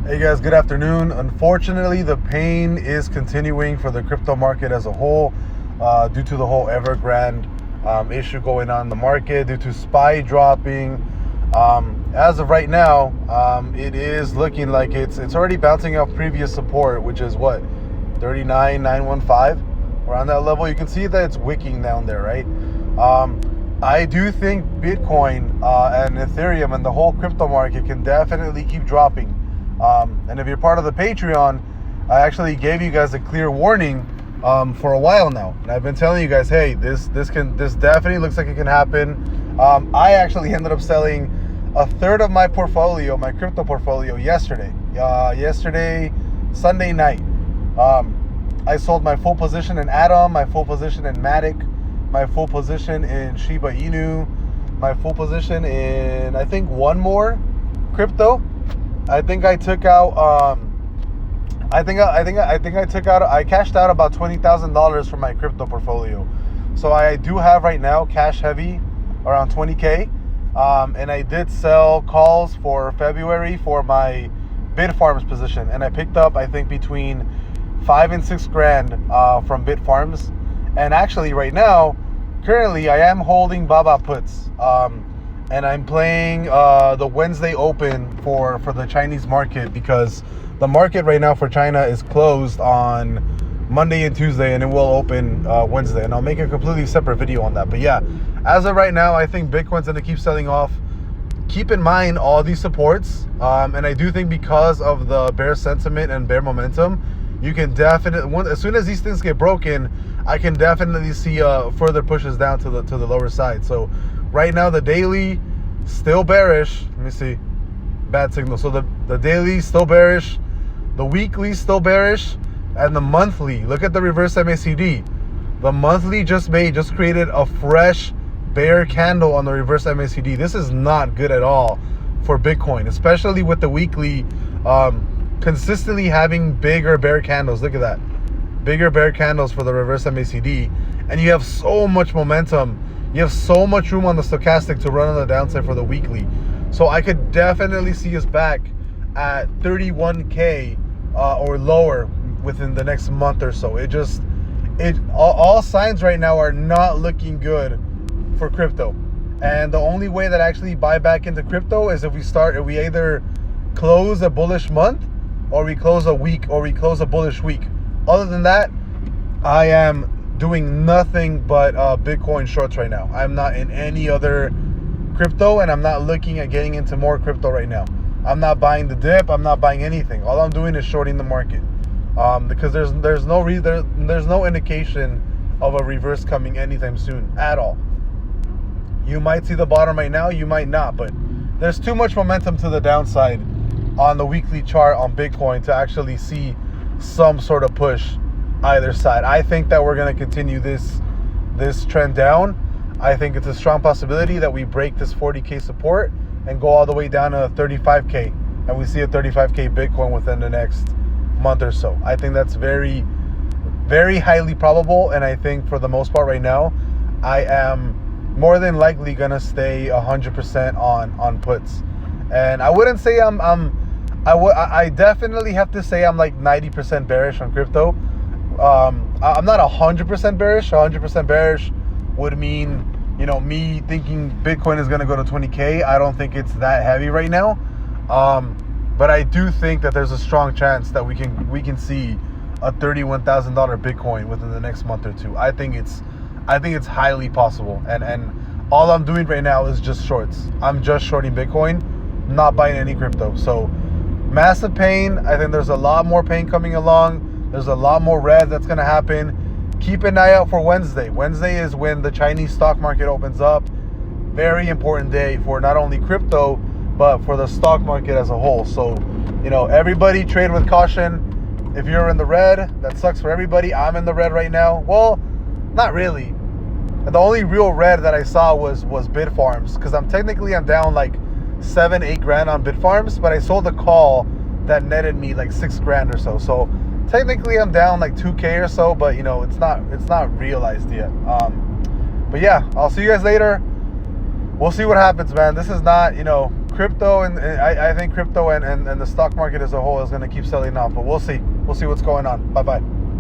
Hey guys, good afternoon. Unfortunately, the pain is continuing for the crypto market as a whole due to the whole Evergrande issue going on in the market, due to SPY dropping. As of right now, it is looking like it's already bouncing off previous support, which is what, 39,915. Around that level, you can see that it's wicking down there, right? I do think Bitcoin and Ethereum and the whole crypto market can definitely keep dropping. And if you're part of the Patreon, I actually gave you guys a clear warning for a while now, and I've been telling you guys, hey, this definitely looks like it can happen. I actually ended up selling a third of my portfolio, my crypto portfolio, yesterday. Sunday night. I sold my full position in Atom, my full position in Matic, my full position in Shiba Inu, my full position in I think one more crypto. I think I took out. I cashed out about $20,000 from my crypto portfolio. So I do have right now cash heavy, around 20K, and I did sell calls for February for my Bitfarms position, and I picked up I think between $5 and $6 grand from Bitfarms. And actually, right now, currently, I am holding Baba puts. And I'm playing the Wednesday Open for the Chinese market, because the market right now for China is closed on Monday and Tuesday, and it will open Wednesday. And I'll make a completely separate video on that. But yeah, as of right now, I think Bitcoin's going to keep selling off. Keep in mind all these supports. And I do think because of the bear sentiment and bear momentum, you can definitely, as soon as these things get broken, I can definitely see further pushes down to the lower side. So right now, the daily still bearish. Let me see. Bad signal. So the daily still bearish, the weekly still bearish, and the monthly. Look at the reverse MACD. The monthly just created a fresh bear candle on the reverse MACD. This is not good at all for Bitcoin, especially with the weekly consistently having bigger bear candles. Look at that. Bigger bear candles for the reverse MACD. And you have so much momentum. You have so much room on the stochastic to run on the downside for the weekly. So I could definitely see us back at 31K or lower within the next month or so. All signs right now are not looking good for crypto. And the only way that I actually buy back into crypto is if we either close a bullish month, or we close a bullish week. Other than that, I am doing nothing but Bitcoin shorts right now. I'm not in any other crypto, and I'm not looking at getting into more crypto right now. I'm not buying the dip. I'm not buying anything. All I'm doing is shorting the market because there's no indication of a reverse coming anytime soon at all. You might see the bottom right now, you might not, but there's too much momentum to the downside on the weekly chart on Bitcoin to actually see some sort of push either side. I think that we're going to continue this trend down. I think it's a strong possibility that we break this 40K support and go all the way down to 35K, and we see a 35K Bitcoin within the next month or so. I think that's very, very highly probable, and I think for the most part right now, I am more than likely going to stay 100% on puts. And I wouldn't say I definitely have to say I'm like 90% bearish on crypto. I'm not 100% bearish. 100% bearish would mean, me thinking Bitcoin is going to go to 20K. I don't think it's that heavy right now. But I do think that there's a strong chance that we can see a $31,000 Bitcoin within the next month or two. I think it's highly possible. And all I'm doing right now is just shorts. I'm just shorting Bitcoin, not buying any crypto. So massive pain. I think there's a lot more pain coming along. There's a lot more red that's going to happen. Keep an eye out for Wednesday. Wednesday is when the Chinese stock market opens up. Very important day for not only crypto, but for the stock market as a whole. So, everybody trade with caution. If you're in the red, that sucks for everybody. I'm in the red right now. Well, not really. The only real red that I saw was Bitfarms, because I'm down like 7-8 grand on Bitfarms, but I sold a call that netted me like 6 grand or so. So technically I'm down like 2K or so, but it's not realized yet. But yeah, I'll see you guys later. We'll see what happens, man. This is not, crypto, and I think crypto and the stock market as a whole is going to keep selling off. But we'll see. We'll see what's going on. Bye bye.